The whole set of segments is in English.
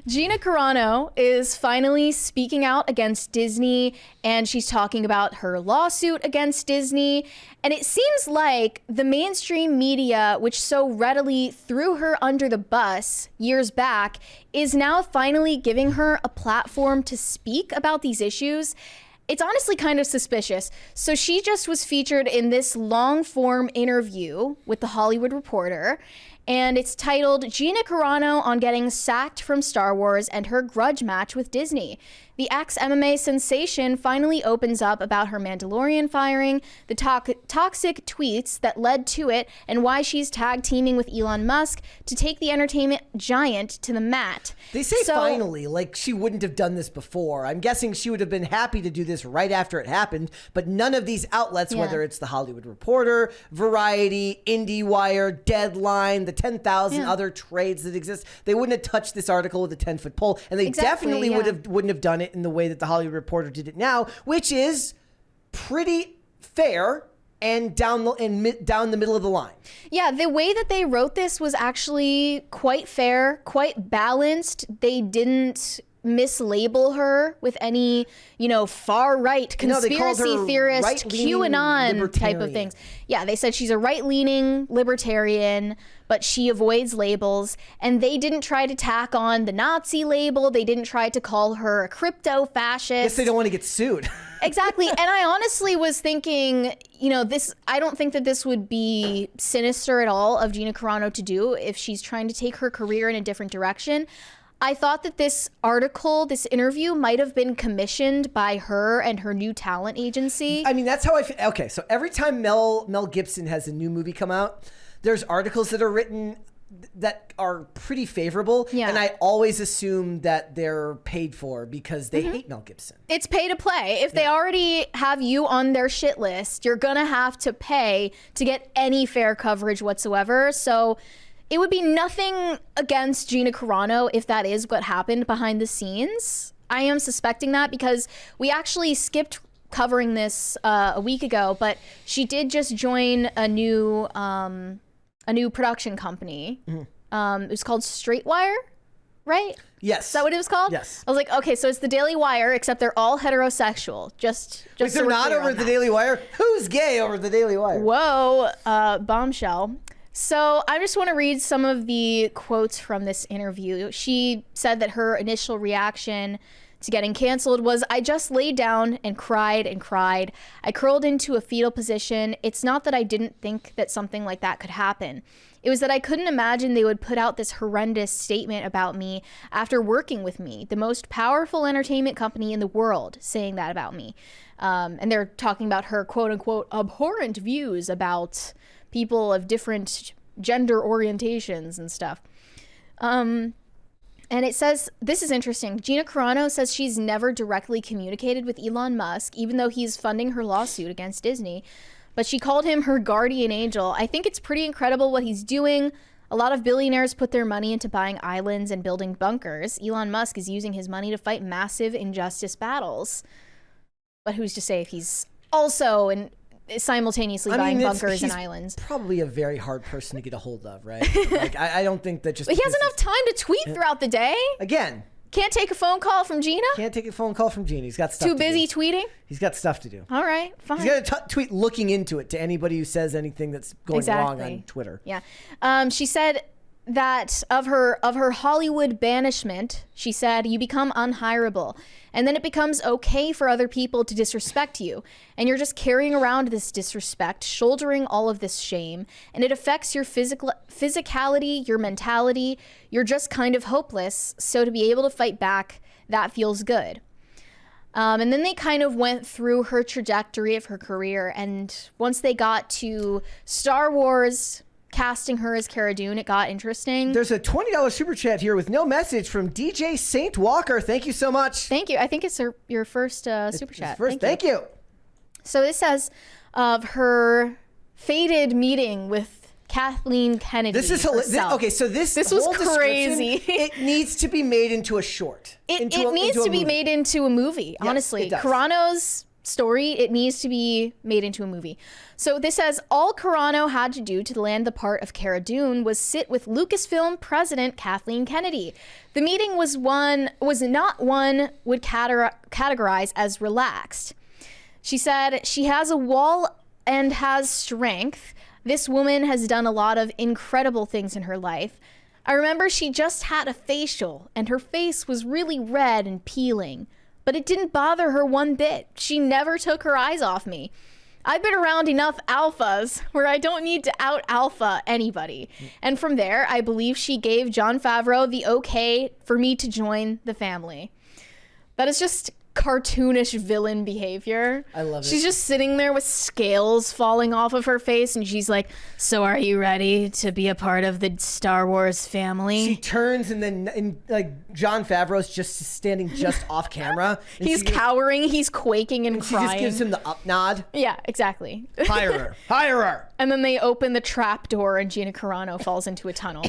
Gina Carano is finally speaking out against Disney, and she's talking about her lawsuit against Disney. And it seems like the mainstream media, which so readily threw her under the bus years back, is now finally giving her a platform to speak about these issues. It's honestly kind of suspicious. So she just was featured in this long form interview with The Hollywood Reporter, and it's titled Gina Carano on Getting Sacked from Star Wars and Her Grudge Match with Disney. The ex-MMA sensation finally opens up about her Mandalorian firing, the toxic tweets that led to it, and why she's tag teaming with Elon Musk to take the entertainment giant to the mat. They say finally, like she wouldn't have done this before. I'm guessing she would have been happy to do this right after it happened, but none of these outlets, whether it's The Hollywood Reporter, Variety, IndieWire, Deadline, the 10,000 other trades that exist, they wouldn't have touched this article with a 10-foot pole, and they definitely wouldn't have done it in the way that The Hollywood Reporter did it now, which is pretty fair and down the middle of the line. Yeah, the way that they wrote this was actually quite fair, quite balanced. They didn't mislabel her with any, far-right conspiracy theorist, QAnon type of things. Yeah, they said she's a right-leaning libertarian, but she avoids labels. And they didn't try to tack on the Nazi label. They didn't try to call her a crypto-fascist. Guess they don't want to get sued. Exactly. And I honestly was thinking, I don't think that this would be sinister at all of Gina Carano to do if she's trying to take her career in a different direction. I thought that this article, this interview, might have been commissioned by her and her new talent agency. I mean, that's how I feel. Okay, so every time Mel Gibson has a new movie come out, there's articles that are written that are pretty favorable. Yeah. And I always assume that they're paid for because they hate Mel Gibson. It's pay to play. If they already have you on their shit list, you're going to have to pay to get any fair coverage whatsoever. So it would be nothing against Gina Carano if that is what happened behind the scenes. I am suspecting that because we actually skipped covering this a week ago, but she did just join a new production company. It was called Straightwire, right? Yes. Is that what it was called? Yes. I was like, okay, so it's the Daily Wire, except they're all heterosexual. Just Wait, they're not over the Daily Wire? Who's gay over the Daily Wire? Whoa, bombshell. So I just want to read some of the quotes from this interview. She said that her initial reaction to getting canceled was, I just laid down and cried and cried. I curled into a fetal position. It's not that I didn't think that something like that could happen. It was that I couldn't imagine they would put out this horrendous statement about me after working with me, the most powerful entertainment company in the world, saying that about me. And they're talking about her quote unquote abhorrent views about people of different gender orientations and stuff. And it says, this is interesting. Gina Carano says she's never directly communicated with Elon Musk, even though he's funding her lawsuit against Disney. But she called him her guardian angel. I think it's pretty incredible what he's doing. A lot of billionaires put their money into buying islands and building bunkers. Elon Musk is using his money to fight massive injustice battles. But who's to say if he's also simultaneously buying bunkers and islands? Probably a very hard person to get a hold of, right? Like, I don't think that just... But he has enough time to tweet throughout the day. Again. Can't take a phone call from Gina? Can't take a phone call from Gina. He's got stuff to do. Too busy tweeting? He's got stuff to do. All right, fine. He's got to tweet looking into it to anybody who says anything that's going wrong on Twitter. Yeah. She said that of her Hollywood banishment, she said, you become unhireable. And then it becomes okay for other people to disrespect you. And you're just carrying around this disrespect, shouldering all of this shame. And it affects your physicality, your mentality. You're just kind of hopeless. So to be able to fight back, that feels good. And then they kind of went through her trajectory of her career. And once they got to Star Wars, casting her as Cara Dune, it got interesting. There's a $20 super chat here with no message from DJ Saint Walker. Thank you so much. Thank you. I think it's your first super chat. Thank you. So this says of her fated meeting with Kathleen Kennedy. This is okay. So this was crazy. It needs to be made into a short. It needs to be made into a movie. Honestly, it does. Carano's story. It needs to be made into a movie. So this says, all Carano had to do to land the part of Cara Dune was sit with Lucasfilm president Kathleen Kennedy. The meeting was not one would categorize as relaxed. She said, she has a wall and has strength. This woman has done a lot of incredible things in her life. I remember she just had a facial and her face was really red and peeling. But it didn't bother her one bit. She never took her eyes off me. I've been around enough alphas where I don't need to out-alpha anybody. And from there, I believe she gave Jon Favreau the okay for me to join the family. That is just cartoonish villain behavior. I love it. She's just sitting there with scales falling off of her face, and she's like, so are you ready to be a part of the Star Wars family? She turns, and then like Jon Favreau's just standing just off camera. He's cowering, he's quaking and crying. She just gives him the up nod. Yeah, exactly. Hire her. Hire her. And then they open the trap door and Gina Carano falls into a tunnel.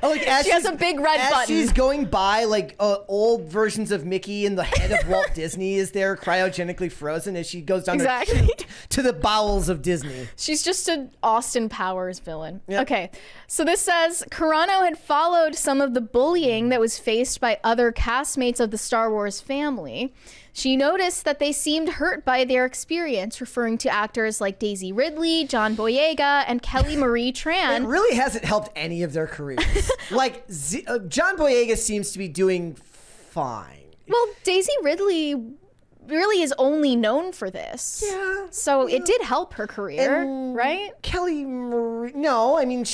She has a big red button. She's going by, like old versions of Mickey, and the head of Walt Disney is there, cryogenically frozen, as she goes down to the bowels of Disney. She's just an Austin Powers villain. Yep. Okay, so this says Carano had followed some of the bullying that was faced by other castmates of the Star Wars family. She noticed that they seemed hurt by their experience, referring to actors like Daisy Ridley, John Boyega, and Kelly Marie Tran. It really hasn't helped any of their careers. Like, John Boyega seems to be doing fine. Well, Daisy Ridley really is only known for this. Yeah. So it did help her career, right? Kelly Marie, no, I mean,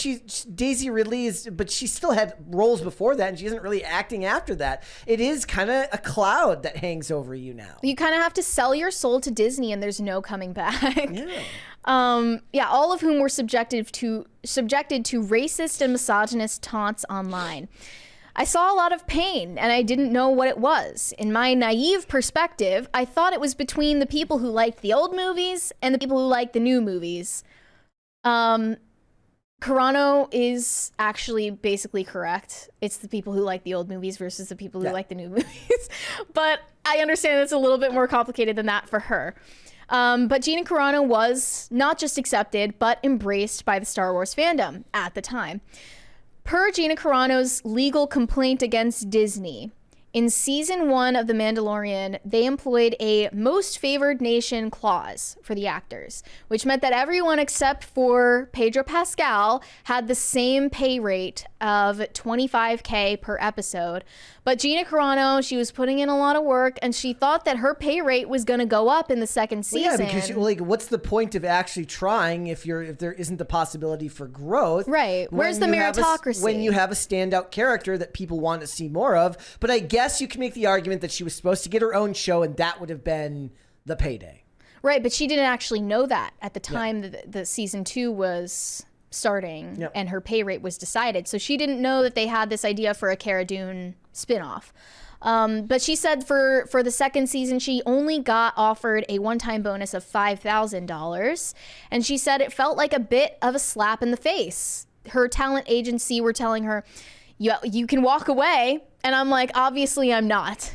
Daisy Ridley is, but she still had roles before that, and she isn't really acting after that. It is kind of a cloud that hangs over you now. You kind of have to sell your soul to Disney, and there's no coming back. Yeah. All of whom were subjected to racist and misogynist taunts online. I saw a lot of pain, and I didn't know what it was. In my naive perspective, I thought it was between the people who liked the old movies and the people who liked the new movies. Carano is actually basically correct. It's the people who like the old movies versus the people who like the new movies. But I understand it's a little bit more complicated than that for her. But Gina Carano was not just accepted, but embraced by the Star Wars fandom at the time. Per Gina Carano's legal complaint against Disney, in season 1 of The Mandalorian, they employed a most favored nation clause for the actors, which meant that everyone except for Pedro Pascal had the same pay rate of $25K per episode. But Gina Carano, she was putting in a lot of work, and she thought that her pay rate was going to go up in the second season. Yeah, because what's the point of actually trying if there isn't the possibility for growth? Right. Where's the meritocracy? When you have a standout character that people want to see more of. But I guess you can make the argument that she was supposed to get her own show, and that would have been the payday. Right, but she didn't actually know that at the time that the season 2 was starting and her pay rate was decided. So she didn't know that they had this idea for a Cara Dune spinoff. But she said for the second season, she only got offered a one-time bonus of $5,000. And she said it felt like a bit of a slap in the face. Her talent agency were telling her, you can walk away. And I'm like, obviously I'm not.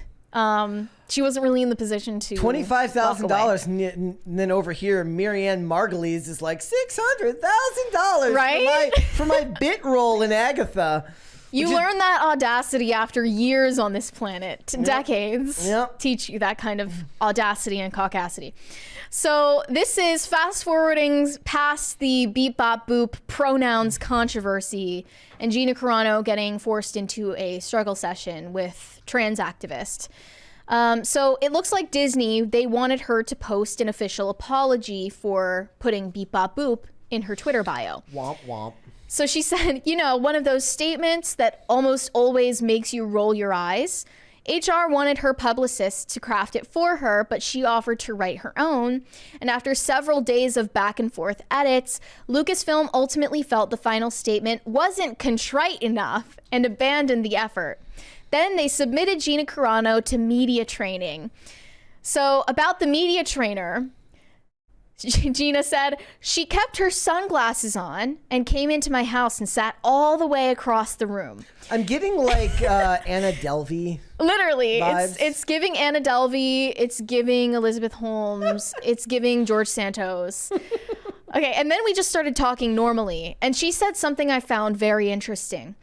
She wasn't really in the position to $25,000, and then over here, Marianne Margulies is like $600,000, right? for my bit role in Agatha. You learn that audacity after years on this planet, decades teach you that kind of audacity and caucasity. So this is fast forwarding past the beep bop boop pronouns controversy and Gina Carano getting forced into a struggle session with trans activists. So it looks like Disney, they wanted her to post an official apology for putting beep bop boop in her Twitter bio. Womp womp. So she said, one of those statements that almost always makes you roll your eyes. HR wanted her publicist to craft it for her, but she offered to write her own. And after several days of back and forth edits, Lucasfilm ultimately felt the final statement wasn't contrite enough and abandoned the effort. Then they submitted Gina Carano to media training. So about the media trainer, Gina said, she kept her sunglasses on and came into my house and sat all the way across the room. I'm getting like Anna Delvey. Literally, vibes. it's giving Anna Delvey, it's giving Elizabeth Holmes, it's giving George Santos. Okay, and then we just started talking normally, and she said something I found very interesting.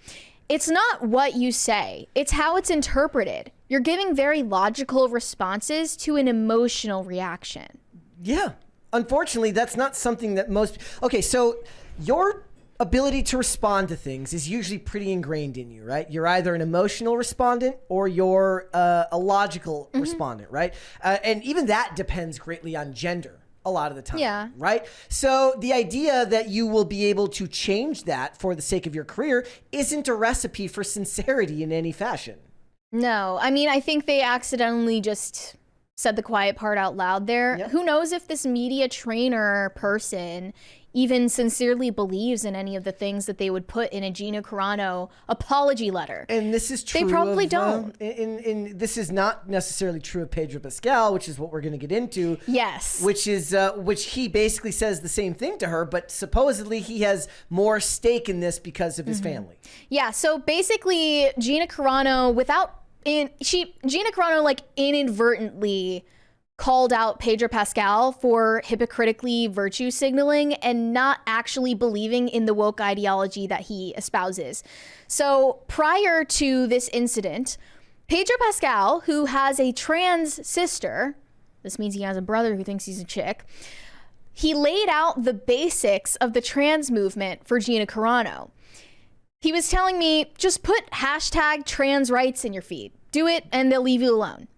It's not what you say, it's how it's interpreted. You're giving very logical responses to an emotional reaction. Yeah. Unfortunately, that's not something that most... Okay, so your ability to respond to things is usually pretty ingrained in you, right? You're either an emotional respondent or you're a logical respondent, right? And even that depends greatly on gender a lot of the time, Yeah. right? So the idea that you will be able to change that for the sake of your career isn't a recipe for sincerity in any fashion. No, I mean, I think they accidentally just said the quiet part out loud there. Yep. Who knows if this media trainer person even sincerely believes in any of the things that they would put in a Gina Carano apology letter. And this is true. They probably of, don't. This is not necessarily true of Pedro Pascal, which is what we're going to get into. Yes. Which he basically says the same thing to her, but supposedly he has more stake in this because of his family. Yeah. So basically, Gina Carano, Gina Carano like inadvertently called out Pedro Pascal for hypocritically virtue signaling and not actually believing in the woke ideology that he espouses. So prior to this incident, Pedro Pascal, who has a trans sister, this means he has a brother who thinks he's a chick, he laid out the basics of the trans movement for Gina Carano. He was telling me, just put hashtag trans rights in your feed. Do it and they'll leave you alone.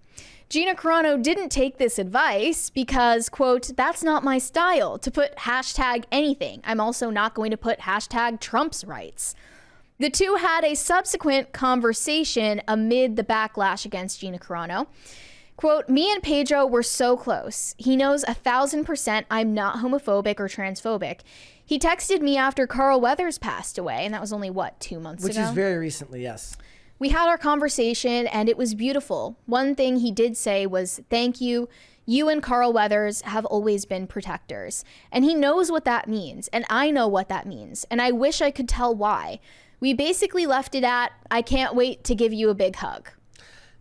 Gina Carano didn't take this advice because, quote, that's not my style to put hashtag anything. I'm also not going to put hashtag Trump's rights. The two had a subsequent conversation amid the backlash against Gina Carano. Quote, me and Pedro were so close. He knows 1,000% I'm not homophobic or transphobic. He texted me after Carl Weathers passed away, and that was only, 2 months ago? Which is very recently, yes. We had our conversation, and it was beautiful. One thing he did say was, thank you. You and Carl Weathers have always been protectors. And he knows what that means, and I know what that means, and I wish I could tell why. We basically left it at, I can't wait to give you a big hug.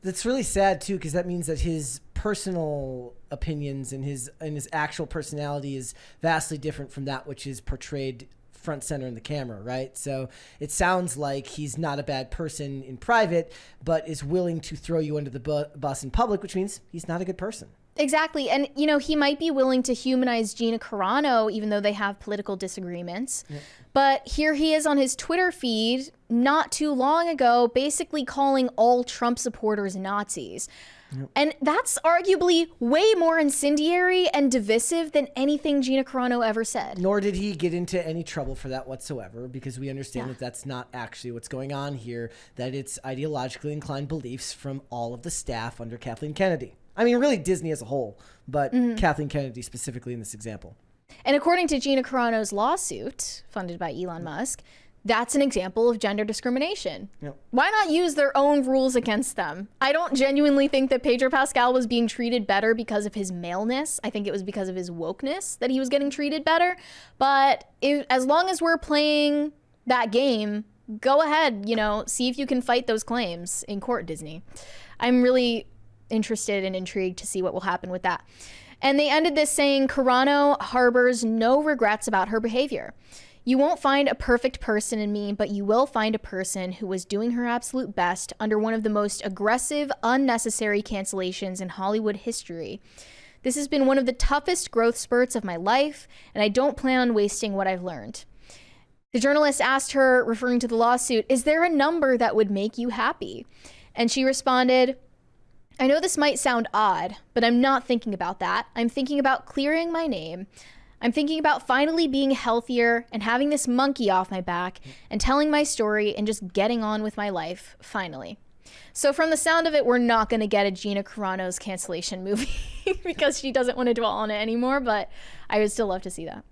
That's really sad, too, because that means that his personal opinions and his actual personality is vastly different from that which is portrayed front center in the camera, right? So it sounds like he's not a bad person in private, but is willing to throw you under the bus in public, which means he's not a good person. Exactly. And, he might be willing to humanize Gina Carano, even though they have political disagreements. Yeah. But here he is on his Twitter feed not too long ago, basically calling all Trump supporters Nazis. Yep. And that's arguably way more incendiary and divisive than anything Gina Carano ever said. Nor did he get into any trouble for that whatsoever, because we understand that that's not actually what's going on here, that it's ideologically inclined beliefs from all of the staff under Kathleen Kennedy. I mean, really Disney as a whole, but Kathleen Kennedy specifically in this example. And according to Gina Carano's lawsuit, funded by Elon Musk, that's an example of gender discrimination. Yep. Why not use their own rules against them? I don't genuinely think that Pedro Pascal was being treated better because of his maleness. I think it was because of his wokeness that he was getting treated better. But as long as we're playing that game, go ahead, see if you can fight those claims in court, Disney. I'm really interested and intrigued to see what will happen with that. And they ended this saying, Carano harbors no regrets about her behavior. You won't find a perfect person in me, but you will find a person who was doing her absolute best under one of the most aggressive, unnecessary cancellations in Hollywood history. This has been one of the toughest growth spurts of my life, and I don't plan on wasting what I've learned. The journalist asked her, referring to the lawsuit, is there a number that would make you happy? And she responded, I know this might sound odd, but I'm not thinking about that. I'm thinking about clearing my name. I'm thinking about finally being healthier and having this monkey off my back and telling my story and just getting on with my life, finally. So from the sound of it, we're not going to get a Gina Carano's cancellation movie because she doesn't want to dwell on it anymore, but I would still love to see that.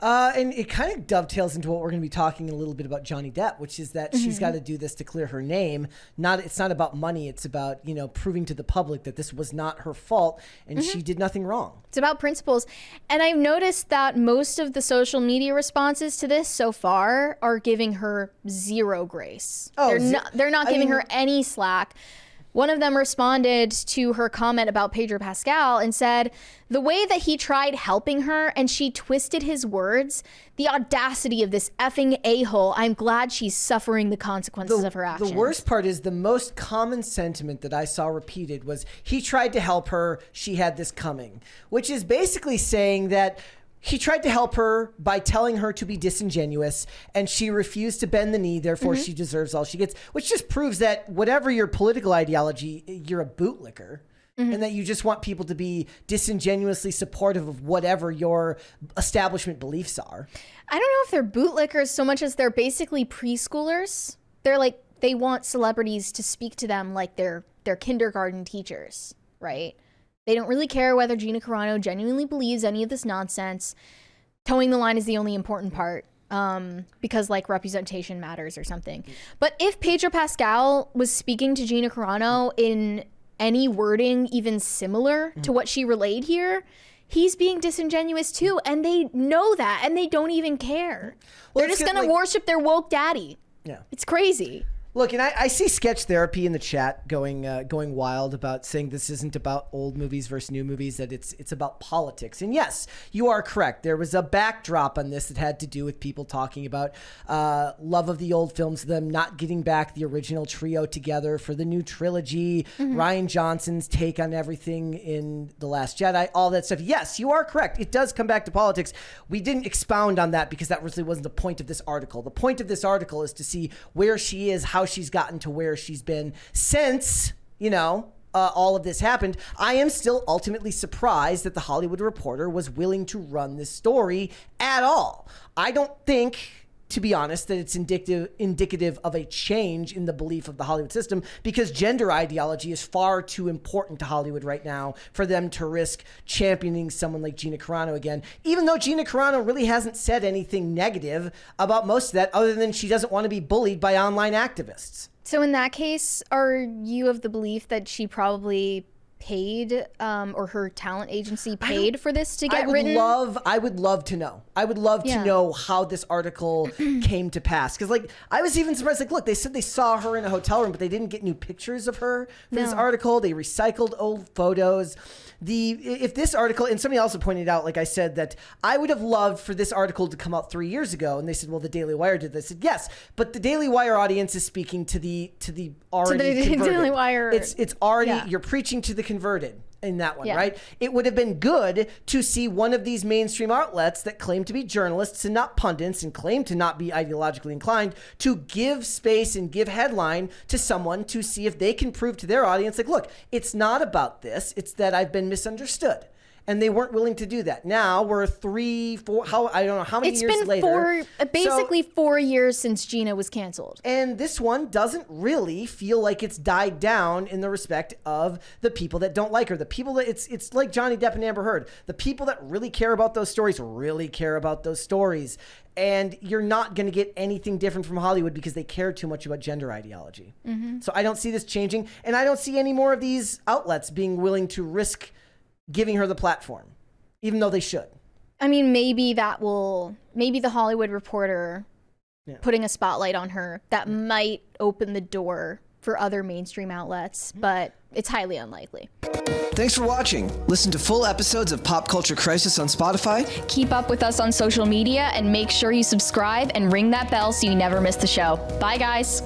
And it kind of dovetails into what we're going to be talking a little bit about Johnny Depp, which is that she's got to do this to clear her name. It's not about money. It's about, proving to the public that this was not her fault and she did nothing wrong. It's about principles. And I've noticed that most of the social media responses to this so far are giving her zero grace. Oh, they're not giving her any slack. One of them responded to her comment about Pedro Pascal and said, the way that he tried helping her and she twisted his words, the audacity of this effing a-hole, I'm glad she's suffering the consequences of her actions. The worst part is the most common sentiment that I saw repeated was, he tried to help her, she had this coming, which is basically saying that he tried to help her by telling her to be disingenuous, and she refused to bend the knee, therefore she deserves all she gets, which just proves that whatever your political ideology, you're a bootlicker, and that you just want people to be disingenuously supportive of whatever your establishment beliefs are. I don't know if they're bootlickers so much as they're basically preschoolers. They're like, they want celebrities to speak to them like they're kindergarten teachers, right? They don't really care whether Gina Carano genuinely believes any of this nonsense. Towing the line is the only important part because like representation matters or something. But if Pedro Pascal was speaking to Gina Carano in any wording even similar to what she relayed here, he's being disingenuous too. And they know that and they don't even care. Well, they're just going to worship their woke daddy. Yeah. It's crazy. Look, and I see Sketch Therapy in the chat going wild about saying this isn't about old movies versus new movies, that it's about politics. And yes, you are correct. There was a backdrop on this that had to do with people talking about love of the old films, them not getting back the original trio together for the new trilogy, Rian Johnson's take on everything in The Last Jedi, all that stuff. Yes, you are correct. It does come back to politics. We didn't expound on that because that really wasn't the point of this article. The point of this article is to see where she is, how she's gotten to where she's been since, all of this happened. I am still ultimately surprised that The Hollywood Reporter was willing to run this story at all. I don't think, to be honest, that it's indicative of a change in the belief of the Hollywood system, because gender ideology is far too important to Hollywood right now for them to risk championing someone like Gina Carano again, even though Gina Carano really hasn't said anything negative about most of that other than she doesn't want to be bullied by online activists. So in that case, are you of the belief that she probably paid or her talent agency paid for this to get written? I would love to know. I would love to know how this article came to pass. Because I was even surprised. Look, they said they saw her in a hotel room, but they didn't get new pictures of her for this article. They recycled old photos. If this article, and somebody also pointed out, like I said, that I would have loved for this article to come out 3 years ago, and they said, well, the Daily Wire did this. I said, yes, but the Daily Wire audience is speaking to the already converted. Daily Wire. It's already, you're preaching to the converted in that one, right? It would have been good to see one of these mainstream outlets that claim to be journalists and not pundits and claim to not be ideologically inclined to give space and give headline to someone to see if they can prove to their audience, like, look, it's not about this. It's that I've been misunderstood. And they weren't willing to do that. Now we're 3, 4, I don't know how many years later. It's been basically 4 years since Gina was canceled. And this one doesn't really feel like it's died down in the respect of the people that don't like her. The people that it's like Johnny Depp and Amber Heard. The people that really care about those stories really care about those stories. And you're not going to get anything different from Hollywood because they care too much about gender ideology. So I don't see this changing. And I don't see any more of these outlets being willing to risk giving her the platform, even though they should. I mean, maybe the Hollywood Reporter putting a spotlight on her, that might open the door for other mainstream outlets, but it's highly unlikely. Thanks for watching. Listen to full episodes of Pop Culture Crisis on Spotify. Keep up with us on social media and make sure you subscribe and ring that bell so you never miss the show. Bye, guys.